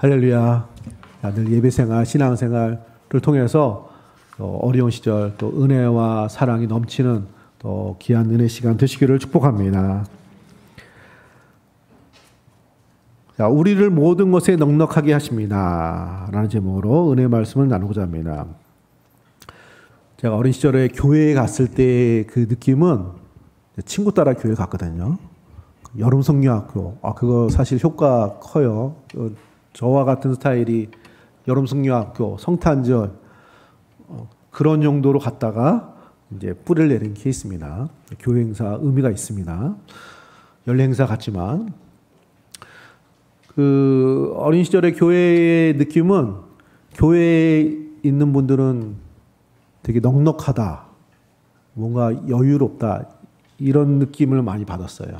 할렐루야. 늘 예배생활, 신앙생활을 통해서 어려운 시절 또 은혜와 사랑이 넘치는 또 귀한 은혜 시간 되시기를 축복합니다. 자, 우리를 모든 것에 넉넉하게 하십니다 라는 제목으로 은혜 말씀을 나누고자 합니다. 제가 어린 시절에 교회에 갔을 때 그 느낌은 친구 따라 교회 갔거든요. 여름 성류학교. 그거 사실 효과 커요. 저와 같은 스타일이 여름 성류학교, 성탄절 그런 용도로 갔다가 이제 뿌리를 내린 케이스입니다. 교회 행사 의미가 있습니다. 연례 행사 같지만 그 어린 시절의 교회의 느낌은 교회에 있는 분들은 되게 넉넉하다, 뭔가 여유롭다 이런 느낌을 많이 받았어요.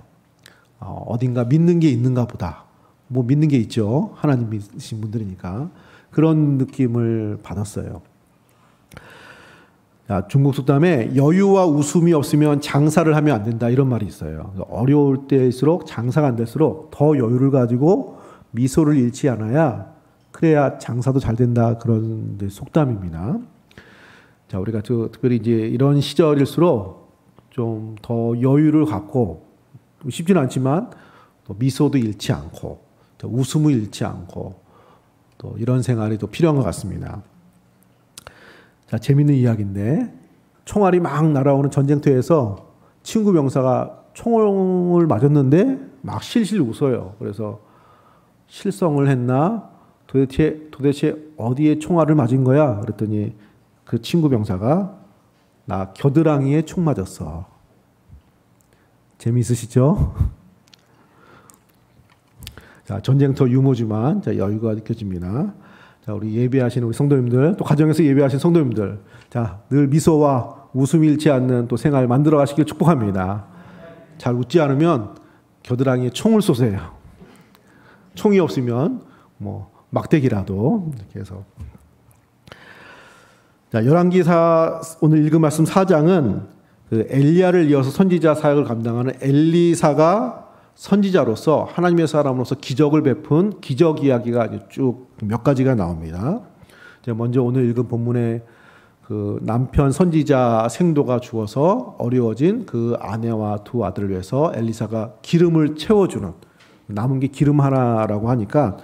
어딘가 믿는 게 있는가 보다. 뭐 믿는 게 있죠. 하나님 믿으신 분들이니까. 그런 느낌을 받았어요. 자, 중국 속담에 여유와 웃음이 없으면 장사를 하면 안 된다 이런 말이 있어요. 어려울 때일수록 장사가 안 될수록 더 여유를 가지고 미소를 잃지 않아야 그래야 장사도 잘 된다 그런 속담입니다. 자, 우리가 특별히 이제 이런 시절일수록 좀 더 여유를 갖고 쉽지는 않지만 또 미소도 잃지 않고 또 웃음을 잃지 않고 또 이런 생활이 또 필요한 것 같습니다. 자, 재밌는 이야기인데 총알이 막 날아오는 전쟁터에서 친구 병사가 총을 맞았는데 막 실실 웃어요. 그래서 실성을 했나? 도대체 어디에 총알을 맞은 거야? 그랬더니 그 친구 병사가 나 겨드랑이에 총 맞았어. 재미있으시죠? 자, 전쟁터 유머지만 자, 여유가 느껴집니다. 자, 우리 예배하시는 우리 성도님들, 또 가정에서 예배하시는 성도님들, 자, 늘 미소와 웃음이 잃지 않는 또 생활 만들어 가시길 축복합니다. 잘 웃지 않으면 겨드랑이에 총을 쏘세요. 총이 없으면 뭐 막대기라도 이렇게 해서. 자, 열왕기사 오늘 읽은 말씀 4장은 그 엘리야를 이어서 선지자 사역을 감당하는 엘리사가 선지자로서 하나님의 사람으로서 기적을 베푼 기적 이야기가 쭉 몇 가지가 나옵니다. 먼저 오늘 읽은 본문에 그 남편 선지자 생도가 죽어서 어려워진 그 아내와 두 아들을 위해서 엘리사가 기름을 채워주는, 남은 게 기름 하나라고 하니까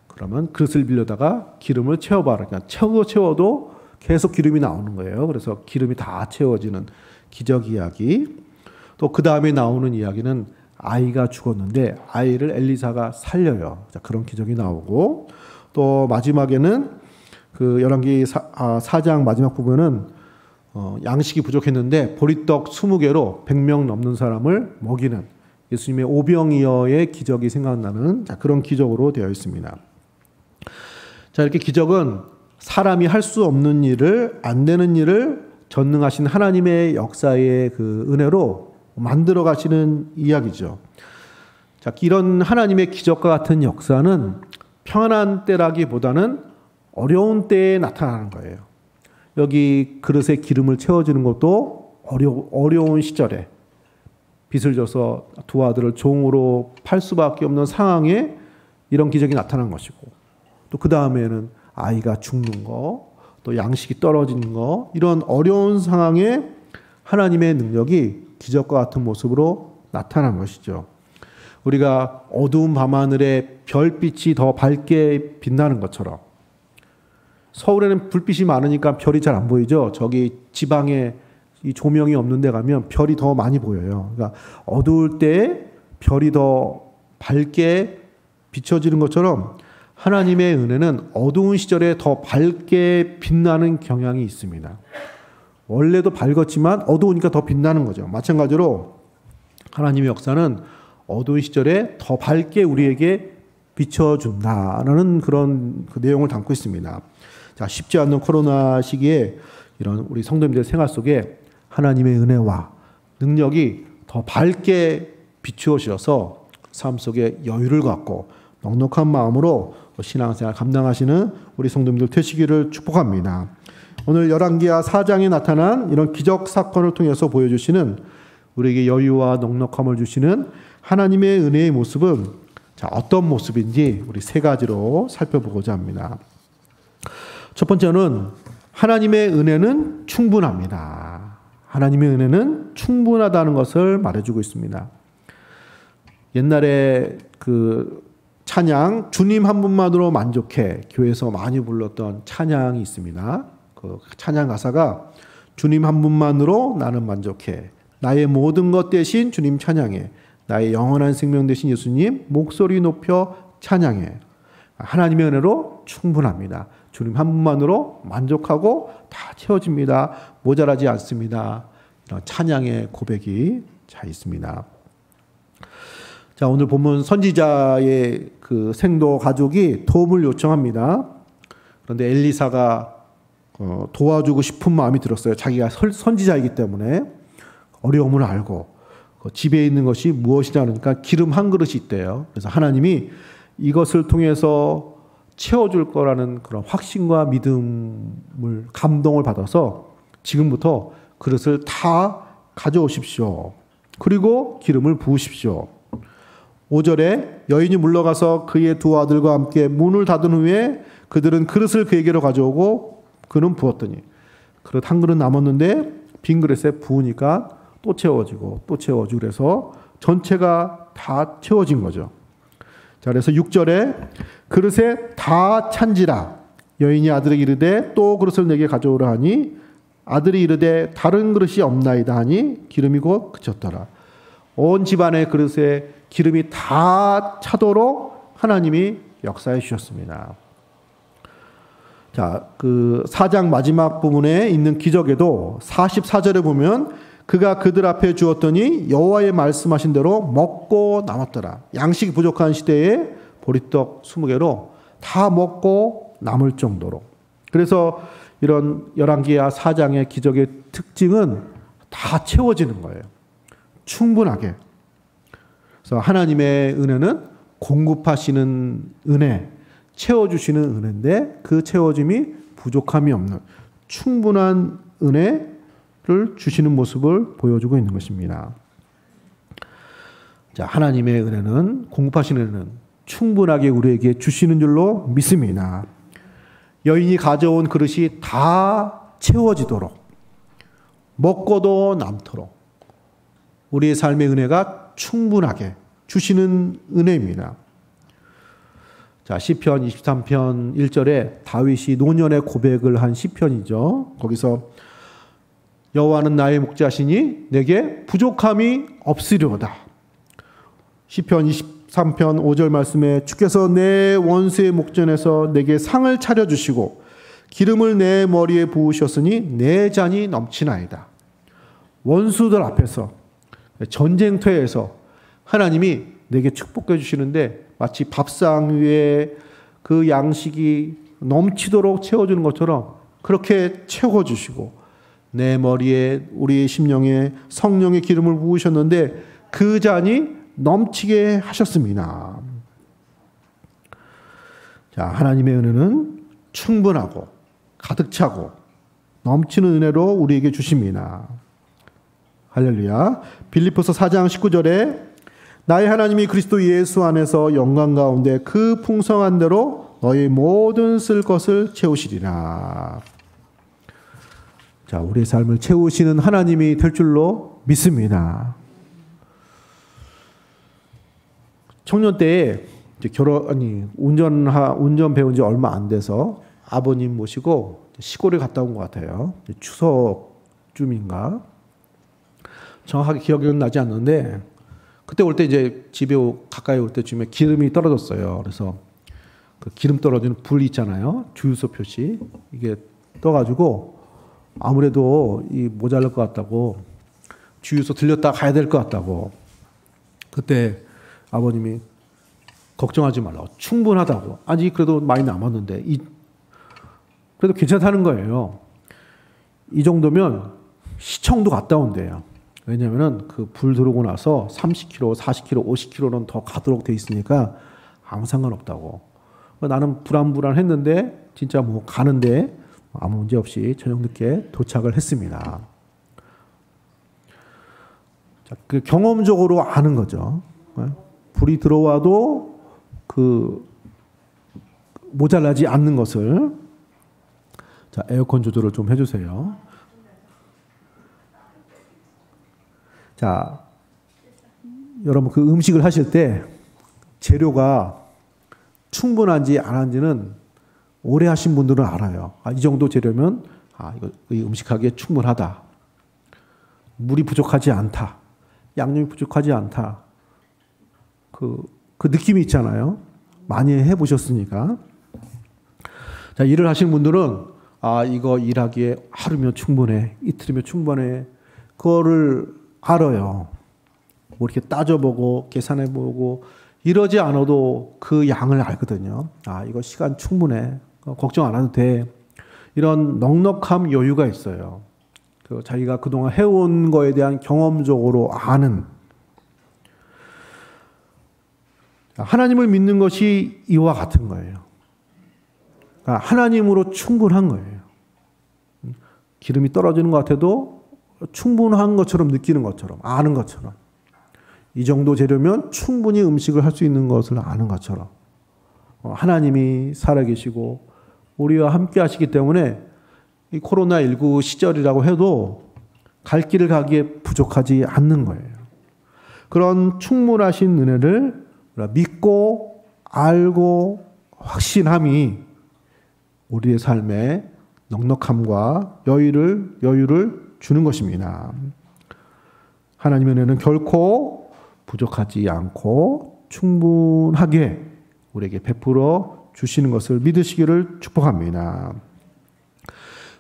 그러면 그릇을 빌려다가 기름을 채워봐라. 그러니까 채워도 계속 기름이 나오는 거예요. 그래서 기름이 다 채워지는 기적 이야기. 또 그 다음에 나오는 이야기는 아이가 죽었는데 아이를 엘리사가 살려요. 자, 그런 기적이 나오고, 또 마지막에는 그 열왕기 4장 마지막 부분은 양식이 부족했는데 보리떡 20개로 100명 넘는 사람을 먹이는 예수님의 오병이어의 기적이 생각나는, 자, 그런 기적으로 되어 있습니다. 자, 이렇게 기적은 사람이 할 수 없는 일을, 안 되는 일을 전능하신 하나님의 역사의 그 은혜로 만들어 가시는 이야기죠. 자, 이런 하나님의 기적과 같은 역사는 평안한 때라기보다는 어려운 때에 나타나는 거예요. 여기 그릇에 기름을 채워주는 것도 어려운 시절에 빚을 져서 두 아들을 종으로 팔 수밖에 없는 상황에 이런 기적이 나타난 것이고, 또 그 다음에는 아이가 죽는 거, 또 양식이 떨어지는 거, 이런 어려운 상황에 하나님의 능력이 기적과 같은 모습으로 나타난 것이죠. 우리가 어두운 밤하늘에 별빛이 더 밝게 빛나는 것처럼, 서울에는 불빛이 많으니까 별이 잘 안 보이죠. 저기 지방에 이 조명이 없는 데 가면 별이 더 많이 보여요. 그러니까 어두울 때 별이 더 밝게 비춰지는 것처럼 하나님의 은혜는 어두운 시절에 더 밝게 빛나는 경향이 있습니다. 원래도 밝았지만 어두우니까 더 빛나는 거죠. 마찬가지로 하나님의 역사는 어두운 시절에 더 밝게 우리에게 비춰준다라는 그런 그 내용을 담고 있습니다. 자, 쉽지 않는 코로나 시기에 이런 우리 성도님들의 생활 속에 하나님의 은혜와 능력이 더 밝게 비추어주셔서 삶 속에 여유를 갖고 넉넉한 마음으로 신앙생활 감당하시는 우리 성도님들 되시기를 축복합니다. 오늘 열왕기하 4장에 나타난 이런 기적 사건을 통해서 보여주시는 우리에게 여유와 넉넉함을 주시는 하나님의 은혜의 모습은 자, 어떤 모습인지 우리 세 가지로 살펴보고자 합니다. 첫 번째는 하나님의 은혜는 충분합니다. 하나님의 은혜는 충분하다는 것을 말해주고 있습니다. 옛날에 그 찬양 주님 한 분만으로 만족해 교회에서 많이 불렀던 찬양이 있습니다. 그 찬양 가사가 주님 한 분만으로 나는 만족해 나의 모든 것 대신 주님 찬양해 나의 영원한 생명 대신 예수님 목소리 높여 찬양해. 하나님의 은혜로 충분합니다. 주님 한 분만으로 만족하고 다 채워집니다. 모자라지 않습니다. 이런 찬양의 고백이 자 있습니다. 자, 오늘 본문 선지자의 그 생도 가족이 도움을 요청합니다. 그런데 엘리사가 도와주고 싶은 마음이 들었어요. 자기가 선지자이기 때문에 어려움을 알고 집에 있는 것이 무엇이냐 하니까 기름 한 그릇이 있대요. 그래서 하나님이 이것을 통해서 채워줄 거라는 그런 확신과 믿음을 감동을 받아서 지금부터 그릇을 다 가져오십시오. 그리고 기름을 부으십시오. 5절에 여인이 물러가서 그의 두 아들과 함께 문을 닫은 후에 그들은 그릇을 그에게로 가져오고 그는 부었더니 그릇 한 그릇 남았는데 빈 그릇에 부으니까 또 채워지고 또 채워지고 그래서 전체가 다 채워진 거죠. 자, 그래서 6절에 그릇에 다 찬지라 여인이 아들에게 이르되 또 그릇을 내게 가져오라 하니 아들이 이르되 다른 그릇이 없나이다 하니 기름이 곧 그쳤더라. 온 집안의 그릇에 기름이 다 차도록 하나님이 역사해 주셨습니다. 자, 그 4장 마지막 부분에 있는 기적에도 44절에 보면 그가 그들 앞에 주었더니 여호와의 말씀하신 대로 먹고 남았더라. 양식이 부족한 시대에 보리떡 20개로 다 먹고 남을 정도로. 그래서 이런 열왕기하 4장의 기적의 특징은 다 채워지는 거예요. 충분하게. 그래서 하나님의 은혜는 공급하시는 은혜, 채워주시는 은혜인데 그 채워짐이 부족함이 없는 충분한 은혜를 주시는 모습을 보여주고 있는 것입니다. 자, 하나님의 은혜는, 공급하시는 은혜는 충분하게 우리에게 주시는 줄로 믿습니다. 여인이 가져온 그릇이 다 채워지도록, 먹고도 남도록 우리의 삶의 은혜가 충분하게 주시는 은혜입니다. 자, 시편 23편 1절에 다윗이 노년의 고백을 한 시편이죠. 거기서 여호와는 나의 목자시니 내게 부족함이 없으리로다. 시편 23편 5절 말씀에 주께서 내 원수의 목전에서 내게 상을 차려주시고 기름을 내 머리에 부으셨으니 내 잔이 넘치나이다. 원수들 앞에서 전쟁터에서 하나님이 내게 축복해 주시는데 마치 밥상 위에 그 양식이 넘치도록 채워주는 것처럼 그렇게 채워주시고 내 머리에 우리의 심령에 성령의 기름을 부으셨는데 그 잔이 넘치게 하셨습니다. 자, 하나님의 은혜는 충분하고 가득 차고 넘치는 은혜로 우리에게 주십니다. 할렐루야. 빌립보서 4장 19절에 나의 하나님이 그리스도 예수 안에서 영광 가운데 그 풍성한 대로 너의 모든 쓸 것을 채우시리라. 자, 우리의 삶을 채우시는 하나님이 될 줄로 믿습니다. 청년 때에 이제 운전 배운 지 얼마 안 돼서 아버님 모시고 시골에 갔다 온 것 같아요. 추석쯤인가? 정확하게 기억은 나지 않는데 그때 올 때 이제 집에 가까이 올 때쯤에 기름이 떨어졌어요. 그래서 그 기름 떨어지는 불 있잖아요. 주유소 표시 이게 떠가지고 아무래도 이 모자랄 것 같다고 주유소 들렸다 가야 될 것 같다고 그때 아버님이 걱정하지 말라고 충분하다고 아직 그래도 많이 남았는데 그래도 괜찮다는 거예요. 이 정도면 시청도 갔다 온대요. 왜냐하면 그 불 들어오고 나서 30km, 40km, 50km는 더 가도록 돼 있으니까 아무 상관없다고. 나는 불안했는데 진짜 뭐 가는데 아무 문제 없이 저녁 늦게 도착을 했습니다. 자, 그 경험적으로 아는 거죠. 불이 들어와도 모자라지 않는 것을. 자, 에어컨 조절을 좀 해주세요. 자, 여러분 그 음식을 하실 때 재료가 충분한지 안 한지는 오래 하신 분들은 알아요. 이 정도 재료면 이거 이 음식하기에 충분하다. 물이 부족하지 않다. 양념이 부족하지 않다. 그 느낌이 있잖아요. 많이 해보셨으니까. 자, 일을 하시는 분들은 이거 일하기에 하루면 충분해. 이틀이면 충분해. 그거를 알아요. 뭐 이렇게 따져보고 계산해보고 이러지 않아도 그 양을 알거든요. 이거 시간 충분해. 걱정 안 해도 돼. 이런 넉넉함 여유가 있어요. 자기가 그동안 해온 거에 대한 경험적으로 아는. 하나님을 믿는 것이 이와 같은 거예요. 하나님으로 충분한 거예요. 기름이 떨어지는 것 같아도 충분한 것처럼 느끼는 것처럼, 아는 것처럼. 이 정도 재료면 충분히 음식을 할 수 있는 것을 아는 것처럼. 하나님이 살아계시고 우리와 함께 하시기 때문에 이 코로나19 시절이라고 해도 갈 길을 가기에 부족하지 않는 거예요. 그런 충분하신 은혜를 믿고 알고 확신함이 우리의 삶에 넉넉함과 여유를 주는 것입니다. 하나님의 은혜는 결코 부족하지 않고 충분하게 우리에게 베풀어 주시는 것을 믿으시기를 축복합니다.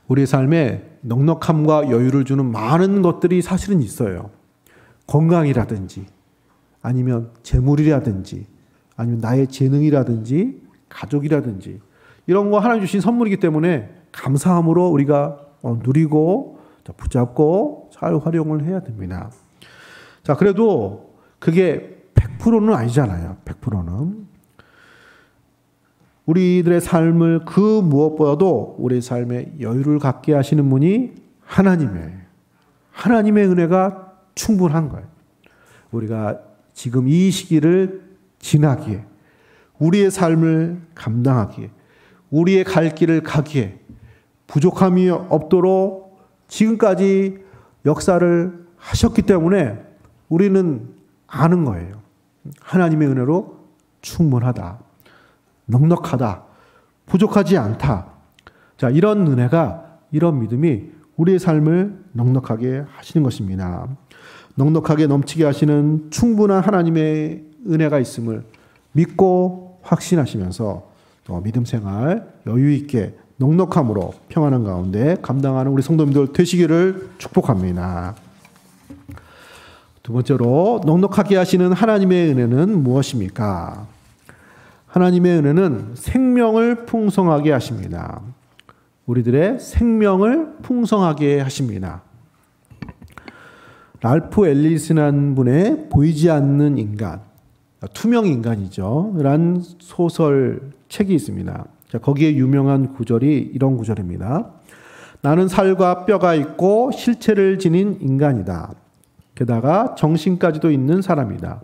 우리의 삶에 넉넉함과 여유를 주는 많은 것들이 사실은 있어요. 건강이라든지 아니면 재물이라든지 아니면 나의 재능이라든지 가족이라든지 이런 거 하나님 주신 선물이기 때문에 감사함으로 우리가 누리고 붙잡고 잘 활용을 해야 됩니다. 자, 그래도 그게 100%는 아니잖아요. 100%는. 우리들의 삶을 그 무엇보다도 우리의 삶에 여유를 갖게 하시는 분이 하나님이에요. 하나님의 은혜가 충분한 거예요. 우리가 지금 이 시기를 지나기에, 우리의 삶을 감당하기에, 우리의 갈 길을 가기에 부족함이 없도록 지금까지 역사를 하셨기 때문에 우리는 아는 거예요. 하나님의 은혜로 충분하다. 넉넉하다. 부족하지 않다. 자, 이런 은혜가, 이런 믿음이 우리의 삶을 넉넉하게 하시는 것입니다. 넉넉하게 넘치게 하시는 충분한 하나님의 은혜가 있음을 믿고 확신하시면서 또 믿음 생활 여유 있게 넉넉함으로 평안한 가운데 감당하는 우리 성도님들 되시기를 축복합니다. 두 번째로 넉넉하게 하시는 하나님의 은혜는 무엇입니까? 하나님의 은혜는 생명을 풍성하게 하십니다. 우리들의 생명을 풍성하게 하십니다. 랄프 앨리슨이라는 분의 보이지 않는 인간, 투명 인간이죠. 란 소설 책이 있습니다. 거기에 유명한 구절이 이런 구절입니다. 나는 살과 뼈가 있고 실체를 지닌 인간이다. 게다가 정신까지도 있는 사람이다.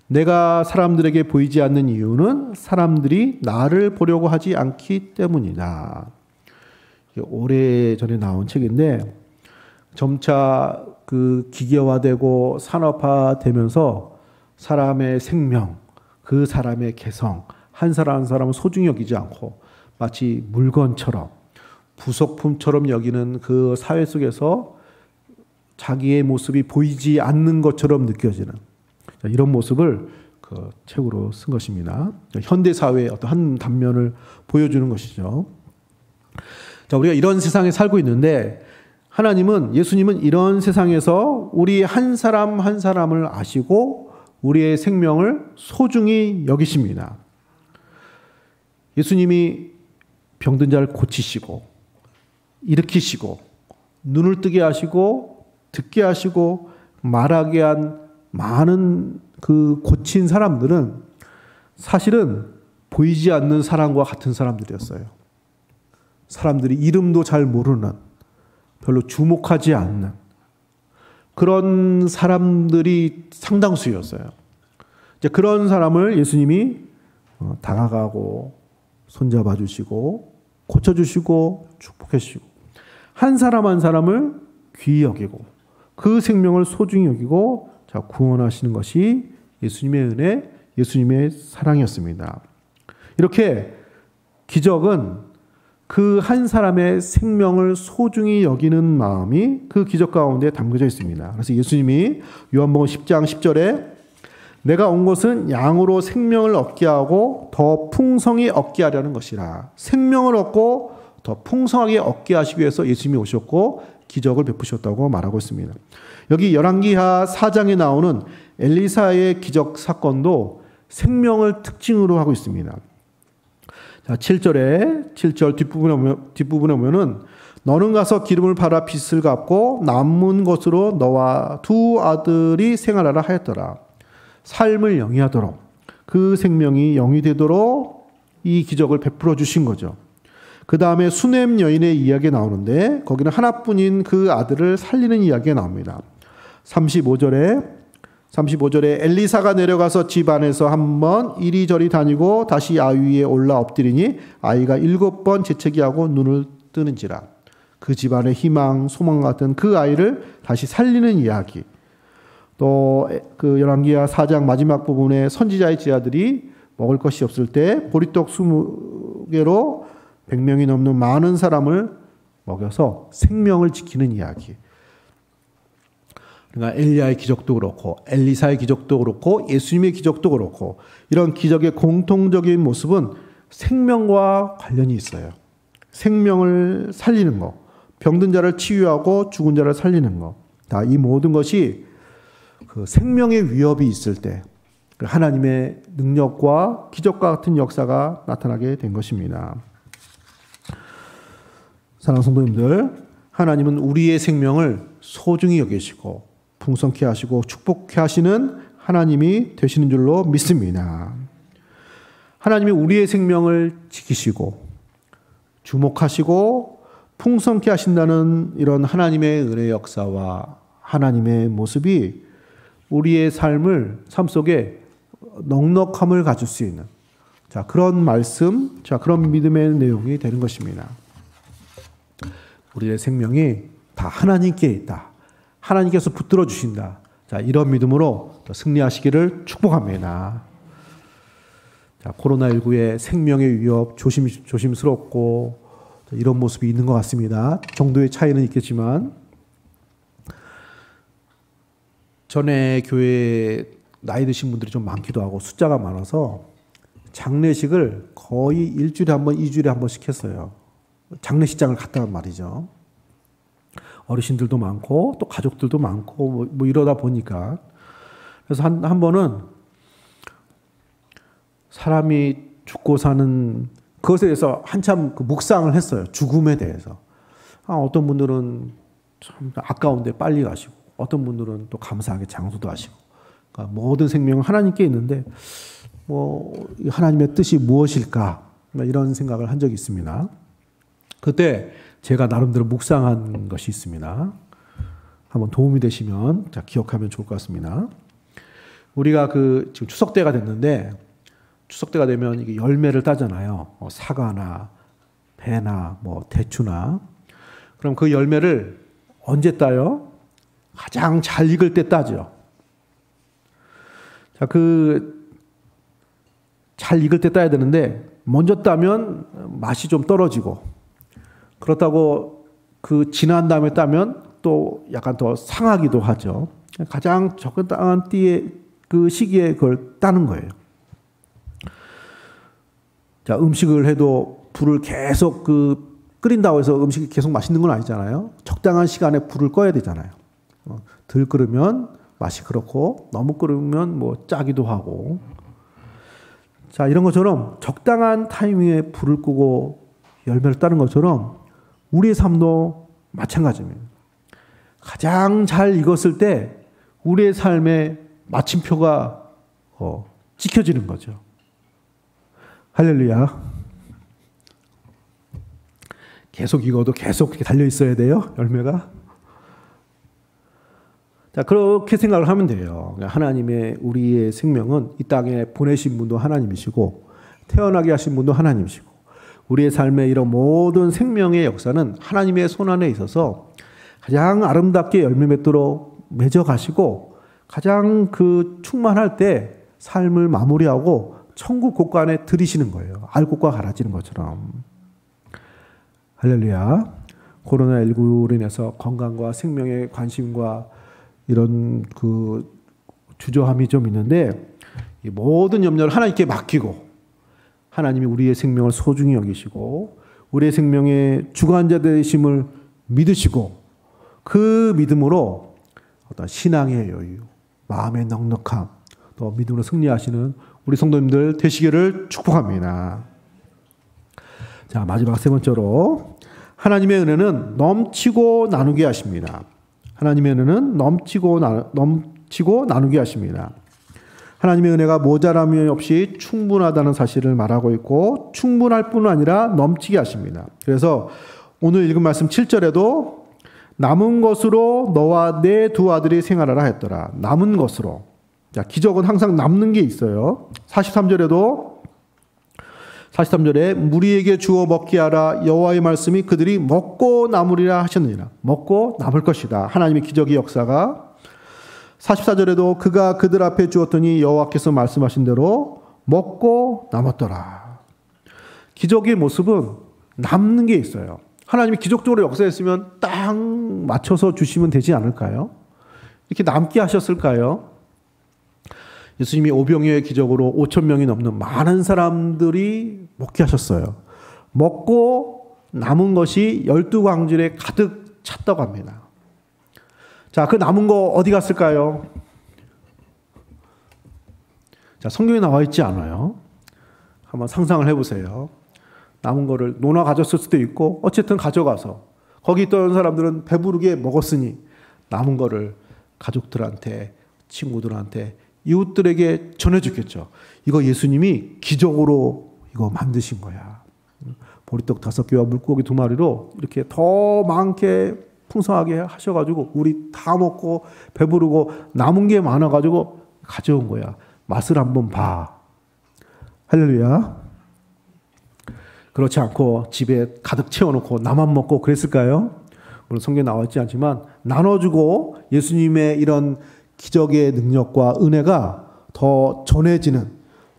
내가 사람들에게 보이지 않는 이유는 사람들이 나를 보려고 하지 않기 때문이다. 오래전에 나온 책인데 점차 그 기계화되고 산업화되면서 사람의 생명, 그 사람의 개성, 한 사람 한 사람을 소중히 여기지 않고 마치 물건처럼 부속품처럼 여기는 그 사회 속에서 자기의 모습이 보이지 않는 것처럼 느껴지는 이런 모습을 그 책으로 쓴 것입니다. 현대 사회의 어떤 한 단면을 보여주는 것이죠. 자, 우리가 이런 세상에 살고 있는데 하나님은, 예수님은 이런 세상에서 우리 한 사람 한 사람을 아시고 우리의 생명을 소중히 여기십니다. 예수님이 병든 자를 고치시고 일으키시고 눈을 뜨게 하시고 듣게 하시고 말하게 한 많은 그 고친 사람들은 사실은 보이지 않는 사람과 같은 사람들이었어요. 사람들이 이름도 잘 모르는, 별로 주목하지 않는 그런 사람들이 상당수였어요. 이제 그런 사람을 예수님이 다가가고 손잡아 주시고 고쳐주시고 축복해 주시고 한 사람 한 사람을 귀히 여기고 그 생명을 소중히 여기고 구원하시는 것이 예수님의 은혜, 예수님의 사랑이었습니다. 이렇게 기적은 그 한 사람의 생명을 소중히 여기는 마음이 그 기적 가운데 담겨져 있습니다. 그래서 예수님이 요한복음 10장 10절에 내가 온 것은 양으로 생명을 얻게 하고 더 풍성히 얻게 하려는 것이라. 생명을 얻고 더 풍성하게 얻게 하시기 위해서 예수님이 오셨고 기적을 베푸셨다고 말하고 있습니다. 여기 열왕기하 4장에 나오는 엘리사의 기적 사건도 생명을 특징으로 하고 있습니다. 자, 7절 뒷부분에 보면은 너는 가서 기름을 팔아 빚을 갚고 남은 것으로 너와 두 아들이 생활하라 하였더라. 삶을 영위하도록 그 생명이 영이 되도록 이 기적을 베풀어 주신 거죠. 그 다음에 수넴 여인의 이야기가 나오는데 거기는 하나뿐인 그 아들을 살리는 이야기가 나옵니다. 35절에 엘리사가 내려가서 집 안에서 한번 이리저리 다니고 다시 아이 위에 올라 엎드리니 아이가 7번 재채기하고 눈을 뜨는지라. 그 집안의 희망, 소망 같은 그 아이를 다시 살리는 이야기. 또 그 열왕기하 4장 마지막 부분에 선지자의 제자들이 먹을 것이 없을 때 보리떡 20개로 100명이 넘는 많은 사람을 먹여서 생명을 지키는 이야기. 그러니까 엘리야의 기적도 그렇고 엘리사의 기적도 그렇고 예수님의 기적도 그렇고 이런 기적의 공통적인 모습은 생명과 관련이 있어요. 생명을 살리는 것, 병든 자를 치유하고 죽은 자를 살리는 것. 이 모든 것이 그 생명의 위협이 있을 때 하나님의 능력과 기적과 같은 역사가 나타나게 된 것입니다. 사랑하는 성도님들, 하나님은 우리의 생명을 소중히 여기시고 풍성케 하시고 축복케 하시는 하나님이 되시는 줄로 믿습니다. 하나님이 우리의 생명을 지키시고 주목하시고 풍성케 하신다는 이런 하나님의 은혜의 역사와 하나님의 모습이 우리의 삶 속에 넉넉함을 가질 수 있는 그런 말씀, 그런 믿음의 내용이 되는 것입니다. 우리의 생명이 다 하나님께 있다. 하나님께서 붙들어 주신다. 이런 믿음으로 승리하시기를 축복합니다. 코로나19의 생명의 위협 조심스럽고 이런 모습이 있는 것 같습니다. 정도의 차이는 있겠지만 전에 교회에 나이 드신 분들이 좀 많기도 하고 숫자가 많아서 장례식을 거의 일주일에 한 번, 2주일에 한 번씩 했어요. 장례식장을 갔다는 말이죠. 어르신들도 많고 또 가족들도 많고 뭐 이러다 보니까 그래서 한 번은 사람이 죽고 사는 그것에 대해서 한참 묵상을 했어요. 죽음에 대해서. 어떤 분들은 참 아까운데 빨리 가시고 어떤 분들은 또 감사하게 장수도 하시고 그러니까 모든 생명은 하나님께 있는데 하나님의 뜻이 무엇일까 이런 생각을 한 적이 있습니다. 그때 제가 나름대로 묵상한 것이 있습니다. 한번 도움이 되시면 기억하면 좋을 것 같습니다. 우리가 지금 추석 때가 됐는데 추석 때가 되면 이게 열매를 따잖아요. 사과나 배나 대추나. 그럼 그 열매를 언제 따요? 가장 잘 익을 때 따죠. 잘 익을 때 따야 되는데 먼저 따면 맛이 좀 떨어지고 그렇다고 지난 다음에 따면 또 약간 더 상하기도 하죠. 가장 적당한 때에 시기에 그걸 따는 거예요. 음식을 해도 불을 계속 끓인다고 해서 음식이 계속 맛있는 건 아니잖아요. 적당한 시간에 불을 꺼야 되잖아요. 덜 끓으면 맛이 그렇고 너무 끓으면 짜기도 하고. 이런 것처럼 적당한 타이밍에 불을 끄고 열매를 따는 것처럼 우리의 삶도 마찬가지입니다. 가장 잘 익었을 때 우리의 삶의 마침표가 찍혀지는 거죠. 할렐루야. 계속 익어도 계속 이렇게 달려 있어야 돼요, 열매가. 그렇게 생각을 하면 돼요. 하나님의 우리의 생명은 이 땅에 보내신 분도 하나님이시고 태어나게 하신 분도 하나님이시고 우리의 삶의 이런 모든 생명의 역사는 하나님의 손 안에 있어서 가장 아름답게 열매 맺도록 맺어 가시고 가장 그 충만할 때 삶을 마무리하고 천국 곳간에 들이시는 거예요. 알곡과 갈아지는 것처럼. 할렐루야. 코로나19로 인해서 건강과 생명의 관심과 이런 그 주저함이 좀 있는데 이 모든 염려를 하나님께 맡기고 하나님이 우리의 생명을 소중히 여기시고 우리의 생명의 주관자 되심을 믿으시고 그 믿음으로 어떤 신앙의 여유, 마음의 넉넉함, 또 믿음으로 승리하시는 우리 성도님들 되시기를 축복합니다. 자, 마지막 세 번째로 하나님의 은혜는 넘치고 나누게 하십니다. 하나님의 은혜는 넘치고 나누게 하십니다. 하나님의 은혜가 모자람이 없이 충분하다는 사실을 말하고 있고 충분할 뿐 아니라 넘치게 하십니다. 그래서 오늘 읽은 말씀 7절에도 남은 것으로 너와 내 두 아들이 생활하라 했더라. 남은 것으로. 자, 기적은 항상 남는 게 있어요. 43절에 무리에게 주어 먹게 하라. 여호와의 말씀이 그들이 먹고 남으리라 하셨느니라. 먹고 남을 것이다. 하나님의 기적의 역사가. 44절에도 그가 그들 앞에 주었더니 여호와께서 말씀하신 대로 먹고 남았더라. 기적의 모습은 남는 게 있어요. 하나님이 기적적으로 역사했으면 딱 맞춰서 주시면 되지 않을까요? 이렇게 남게 하셨을까요? 예수님이 오병이어의 기적으로 5천 명이 넘는 많은 사람들이 먹게 하셨어요. 먹고 남은 것이 12광질에 가득 찼다고 합니다. 자, 그 남은 거 어디 갔을까요? 자, 성경에 나와 있지 않아요. 한번 상상을 해보세요. 남은 거를 노나 가졌을 수도 있고 어쨌든 가져가서 거기 있던 사람들은 배부르게 먹었으니 남은 거를 가족들한테, 친구들한테, 이웃들에게 전해주겠죠. 이거 예수님이 기적으로 이거 만드신 거야. 보리떡 5개와 물고기 2마리로 이렇게 더 많게 풍성하게 하셔가지고 우리 다 먹고 배부르고 남은 게 많아가지고 가져온 거야. 맛을 한번 봐. 할렐루야. 그렇지 않고 집에 가득 채워놓고 나만 먹고 그랬을까요? 물론 성경에 나와 있지 않지만 나눠주고 예수님의 이런 기적의 능력과 은혜가 더 전해지는,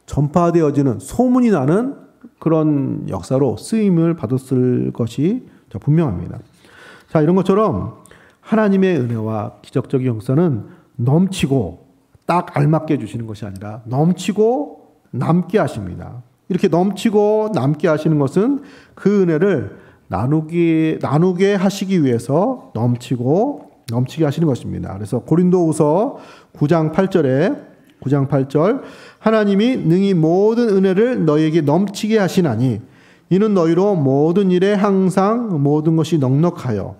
전파되어지는, 소문이 나는 그런 역사로 쓰임을 받았을 것이 분명합니다. 자, 이런 것처럼 하나님의 은혜와 기적적인 역사는 넘치고 딱 알맞게 주시는 것이 아니라 넘치고 남게 하십니다. 이렇게 넘치고 남게 하시는 것은 그 은혜를 나누게 하시기 위해서 넘치게 하시는 것입니다. 그래서 고린도후서 9장 8절 하나님이 능히 모든 은혜를 너희에게 넘치게 하시나니 이는 너희로 모든 일에 항상 모든 것이 넉넉하여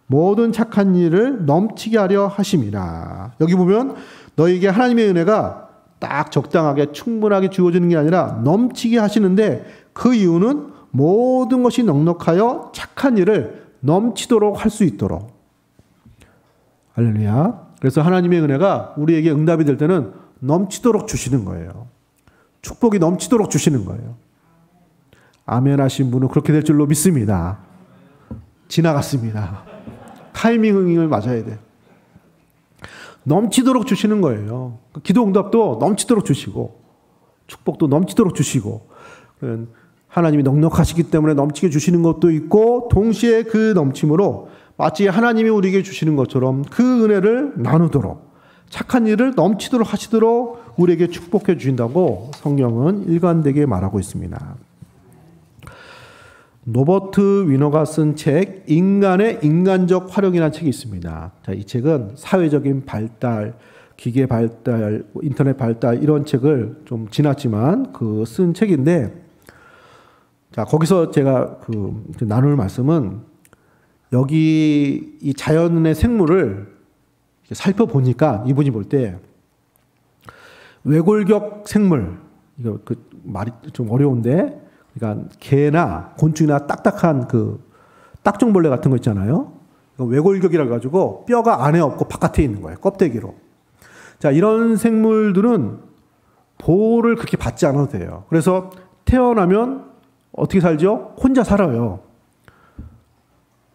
모든 착한 일을 넘치게 하려 하심이라. 여기 보면 너희에게 하나님의 은혜가 딱 적당하게 충분하게 주어지는 게 아니라 넘치게 하시는데 그 이유는 모든 것이 넉넉하여 착한 일을 넘치도록 할 수 있도록. 할렐루야. 그래서 하나님의 은혜가 우리에게 응답이 될 때는 넘치도록 주시는 거예요. 축복이 넘치도록 주시는 거예요. 아멘 하신 분은 그렇게 될 줄로 믿습니다. 지나갔습니다. 타이밍을 맞아야 돼. 넘치도록 주시는 거예요. 기도 응답도 넘치도록 주시고 축복도 넘치도록 주시고 하나님이 넉넉하시기 때문에 넘치게 주시는 것도 있고 동시에 그 넘침으로 마치 하나님이 우리에게 주시는 것처럼 그 은혜를 나누도록 착한 일을 넘치도록 하시도록 우리에게 축복해 주신다고 성경은 일관되게 말하고 있습니다. 노버트 위너가 쓴 책 인간의 인간적 활용이라는 책이 있습니다. 자, 이 책은 사회적인 발달, 기계 발달, 인터넷 발달 이런 책을 좀 지났지만 쓴 책인데 자, 거기서 제가 나눌 말씀은 여기 이 자연의 생물을 살펴보니까 이분이 볼 때 외골격 생물 이거 말이 좀 어려운데 그러니까 개나 곤충이나 딱딱한 딱정벌레 같은 거 있잖아요. 외골격이라 가지고 뼈가 안에 없고 바깥에 있는 거예요. 껍데기로. 자, 이런 생물들은 보호를 그렇게 받지 않아도 돼요. 그래서 태어나면 어떻게 살죠? 혼자 살아요.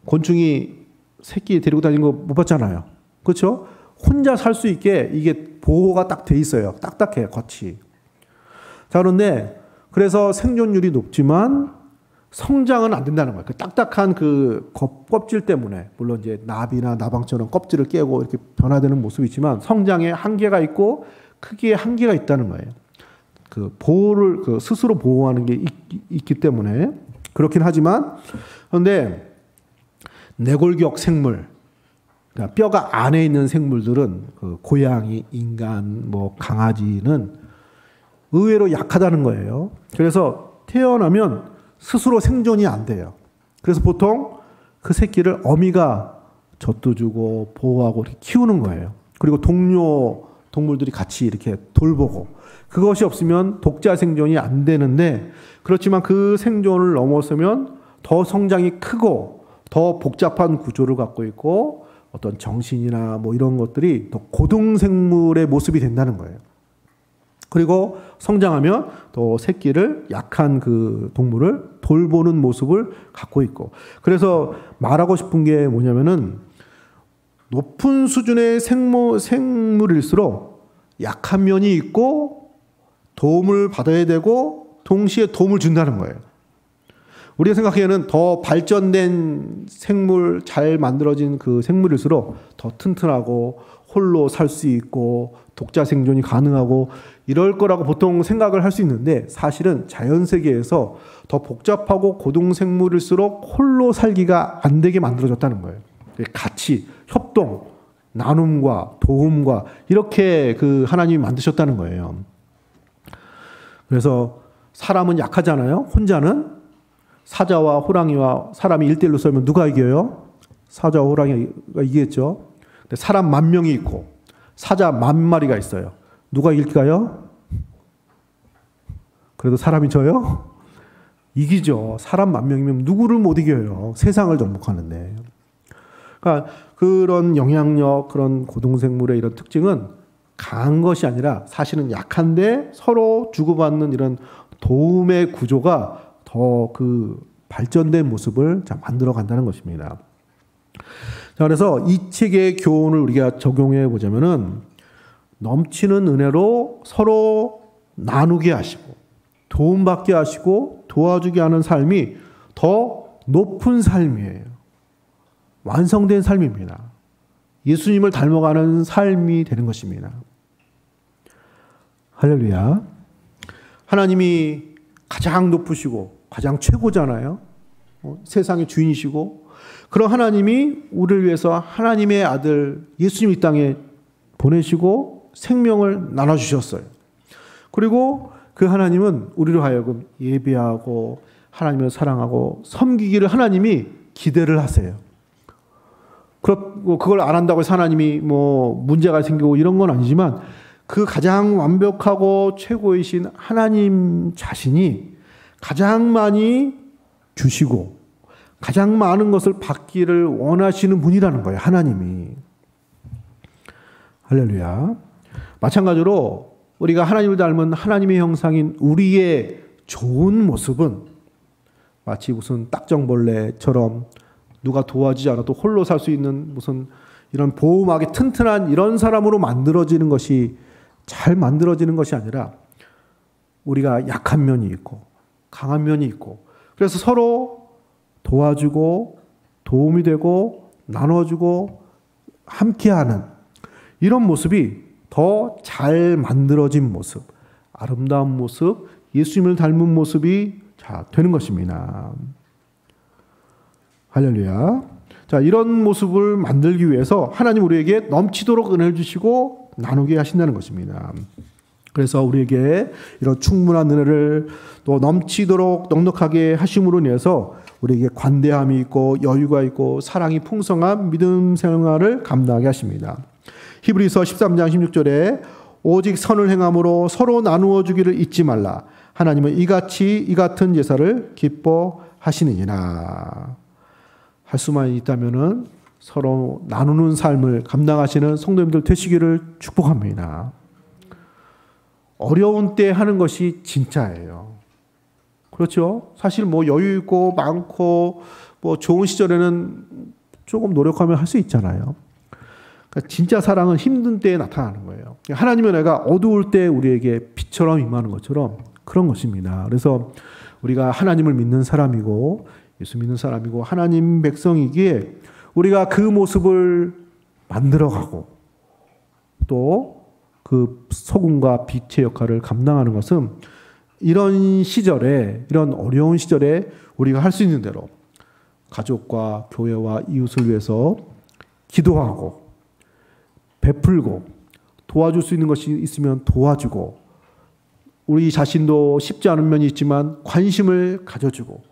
곤충이 새끼 데리고 다니는 거 못 봤잖아요. 그렇죠? 혼자 살 수 있게 이게 보호가 딱 돼 있어요. 딱딱해, 겉이. 자, 그런데 그래서 생존율이 높지만 성장은 안 된다는 거예요. 그 딱딱한 그 껍질 때문에, 물론 이제 나비나 나방처럼 껍질을 깨고 이렇게 변화되는 모습이 있지만 성장에 한계가 있고 크기에 한계가 있다는 거예요. 그 보호를, 그 스스로 보호하는 게 있기 때문에 그렇긴 하지만, 그런데 내골격 생물, 그러니까 뼈가 안에 있는 생물들은 그 고양이, 인간, 뭐 강아지는 의외로 약하다는 거예요. 그래서 태어나면 스스로 생존이 안 돼요. 그래서 보통 그 새끼를 어미가 젖도 주고 보호하고 이렇게 키우는 거예요. 그리고 동료 동물들이 같이 이렇게 돌보고, 그것이 없으면 독자 생존이 안 되는데, 그렇지만 그 생존을 넘어서면 더 성장이 크고 더 복잡한 구조를 갖고 있고 어떤 정신이나 뭐 이런 것들이 더 고등생물의 모습이 된다는 거예요. 그리고 성장하면 또 새끼를, 약한 그 동물을 돌보는 모습을 갖고 있고, 그래서 말하고 싶은 게 뭐냐면은 높은 수준의 생물일수록 약한 면이 있고 도움을 받아야 되고 동시에 도움을 준다는 거예요. 우리가 생각하기에는 더 발전된 생물, 잘 만들어진 그 생물일수록 더 튼튼하고 홀로 살 수 있고 독자 생존이 가능하고 이럴 거라고 보통 생각을 할 수 있는데, 사실은 자연세계에서 더 복잡하고 고등생물일수록 홀로 살기가 안 되게 만들어졌다는 거예요. 같이 협동, 나눔과 도움과 이렇게 그 하나님이 만드셨다는 거예요. 그래서 사람은 약하잖아요. 혼자는. 사자와 호랑이와 사람이 1대1로 싸우면 누가 이겨요? 사자와 호랑이가 이기겠죠. 근데 사람 10,000명이 있고 사자 10,000마리가 있어요. 누가 이길까요? 그래도 사람이 져요? 이기죠. 사람 10,000명이면 누구를 못 이겨요. 세상을 정복하는데. 그러니까 그런 영향력, 그런 고등생물의 이런 특징은 강한 것이 아니라 사실은 약한데 서로 주고받는 이런 도움의 구조가 더 그 발전된 모습을 만들어 간다는 것입니다. 자, 그래서 이 책의 교훈을 우리가 적용해 보자면은 넘치는 은혜로 서로 나누게 하시고 도움받게 하시고 도와주게 하는 삶이 더 높은 삶이에요. 완성된 삶입니다. 예수님을 닮아가는 삶이 되는 것입니다. 할렐루야. 하나님이 가장 높으시고 가장 최고잖아요. 세상의 주인이시고, 그런 하나님이 우리를 위해서 하나님의 아들 예수님 이 땅에 보내시고 생명을 나눠주셨어요. 그리고 그 하나님은 우리로 하여금 예배하고 하나님을 사랑하고 섬기기를 하나님이 기대를 하세요. 그렇고 그걸 안 한다고 해서 하나님이 뭐 문제가 생기고 이런 건 아니지만, 그 가장 완벽하고 최고이신 하나님 자신이 가장 많이 주시고 가장 많은 것을 받기를 원하시는 분이라는 거예요. 하나님이. 할렐루야. 마찬가지로 우리가 하나님을 닮은 하나님의 형상인 우리의 좋은 모습은 마치 무슨 딱정벌레처럼 누가 도와주지 않아도 홀로 살 수 있는 무슨 이런 보호막이 튼튼한 이런 사람으로 만들어지는 것이, 잘 만들어지는 것이 아니라 우리가 약한 면이 있고 강한 면이 있고, 그래서 서로 도와주고 도움이 되고 나눠주고 함께하는 이런 모습이 더 잘 만들어진 모습, 아름다운 모습, 예수님을 닮은 모습이 되는 것입니다. 할렐루야. 자, 이런 모습을 만들기 위해서 하나님 우리에게 넘치도록 은혜를 주시고 나누게 하신다는 것입니다. 그래서 우리에게 이런 충분한 은혜를 또 넘치도록 넉넉하게 하심으로 인해서 우리에게 관대함이 있고 여유가 있고 사랑이 풍성한 믿음 생활을 감당하게 하십니다. 히브리서 13장 16절에 오직 선을 행함으로 서로 나누어 주기를 잊지 말라. 하나님은 이 같은 제사를 기뻐하시느니라. 할 수만 있다면은 서로 나누는 삶을 감당하시는 성도님들 되시기를 축복합니다. 어려운 때 하는 것이 진짜예요. 그렇죠? 사실 뭐 여유 있고 많고 뭐 좋은 시절에는 조금 노력하면 할 수 있잖아요. 그러니까 진짜 사랑은 힘든 때에 나타나는 거예요. 하나님의 은혜가 어두울 때 우리에게 빛처럼 임하는 것처럼 그런 것입니다. 그래서 우리가 하나님을 믿는 사람이고 예수 믿는 사람이고 하나님 백성이기에 우리가 그 모습을 만들어가고 또 그 소금과 빛의 역할을 감당하는 것은 이런 시절에, 이런 어려운 시절에 우리가 할 수 있는 대로 가족과 교회와 이웃을 위해서 기도하고 베풀고 도와줄 수 있는 것이 있으면 도와주고 우리 자신도 쉽지 않은 면이 있지만 관심을 가져주고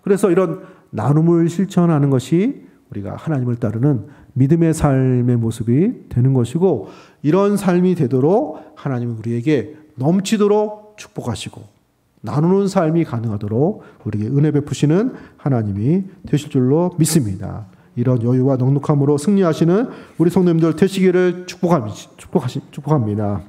그래서 이런 나눔을 실천하는 것이 우리가 하나님을 따르는 믿음의 삶의 모습이 되는 것이고 이런 삶이 되도록 하나님은 우리에게 넘치도록 축복하시고 나누는 삶이 가능하도록 우리에게 은혜 베푸시는 하나님이 되실 줄로 믿습니다. 이런 여유와 넉넉함으로 승리하시는 우리 성도님들 되시기를 축복합니다.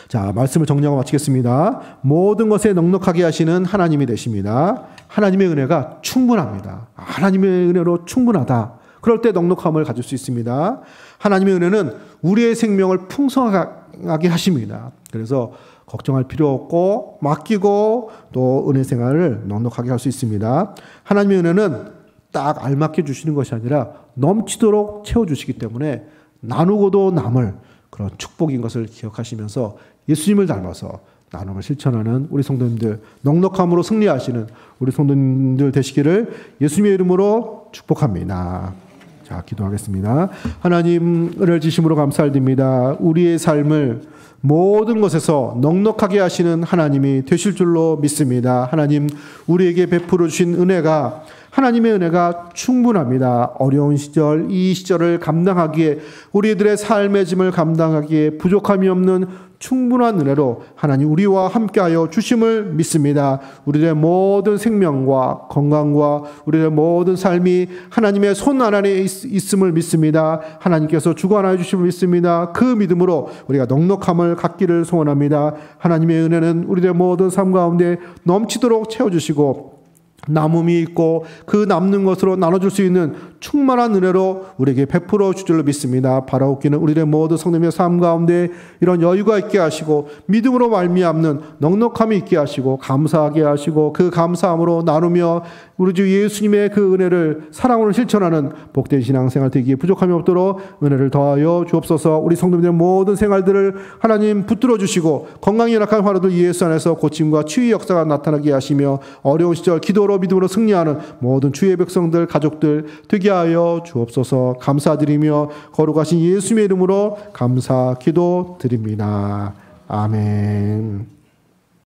자, 말씀을 정리하고 마치겠습니다. 모든 것에 넉넉하게 하시는 하나님이 되십니다. 하나님의 은혜가 충분합니다. 하나님의 은혜로 충분하다. 그럴 때 넉넉함을 가질 수 있습니다. 하나님의 은혜는 우리의 생명을 풍성하게 하십니다. 그래서 걱정할 필요 없고 맡기고 또 은혜 생활을 넉넉하게 할 수 있습니다. 하나님의 은혜는 딱 알맞게 주시는 것이 아니라 넘치도록 채워주시기 때문에 나누고도 남을 그런 축복인 것을 기억하시면서 예수님을 닮아서 나눔을 실천하는 우리 성도님들 넉넉함으로 승리하시는 우리 성도님들 되시기를 예수님의 이름으로 축복합니다. 자, 기도하겠습니다. 하나님 은혜를 주심으로 감사드립니다. 우리의 삶을 모든 것에서 넉넉하게 하시는 하나님이 되실 줄로 믿습니다. 하나님 우리에게 베풀어 주신 은혜가 하나님의 은혜가 충분합니다. 어려운 시절, 이 시절을 감당하기에 우리들의 삶의 짐을 감당하기에 부족함이 없는 충분한 은혜로 하나님 우리와 함께하여 주심을 믿습니다. 우리의 모든 생명과 건강과 우리의 모든 삶이 하나님의 손 안에 있음을 믿습니다. 하나님께서 주관하여 주심을 믿습니다. 그 믿음으로 우리가 넉넉함을 갖기를 소원합니다. 하나님의 은혜는 우리의 모든 삶 가운데 넘치도록 채워주시고 남음이 있고 그 남는 것으로 나눠줄 수 있는 충만한 은혜로 우리에게 베풀어 줄 줄로 믿습니다. 바라옵기는 우리의 모든 성도님의 삶 가운데 이런 여유가 있게 하시고 믿음으로 말미암는 넉넉함이 있게 하시고 감사하게 하시고 그 감사함으로 나누며 우리 주 예수님의 그 은혜를 사랑으로 실천하는 복된 신앙생활 되기에 부족함이 없도록 은혜를 더하여 주옵소서. 우리 성도님의 모든 생활들을 하나님 붙들어 주시고 건강이 연약한 화로들 예수 안에서 고침과 치유 역사가 나타나게 하시며 어려운 시절 기도로 믿음으로 승리하는 모든 주의 백성들 가족들 되게 하여 주옵소서. 감사드리며 거룩하신 예수님의 이름으로 감사 기도 드립니다. 아멘.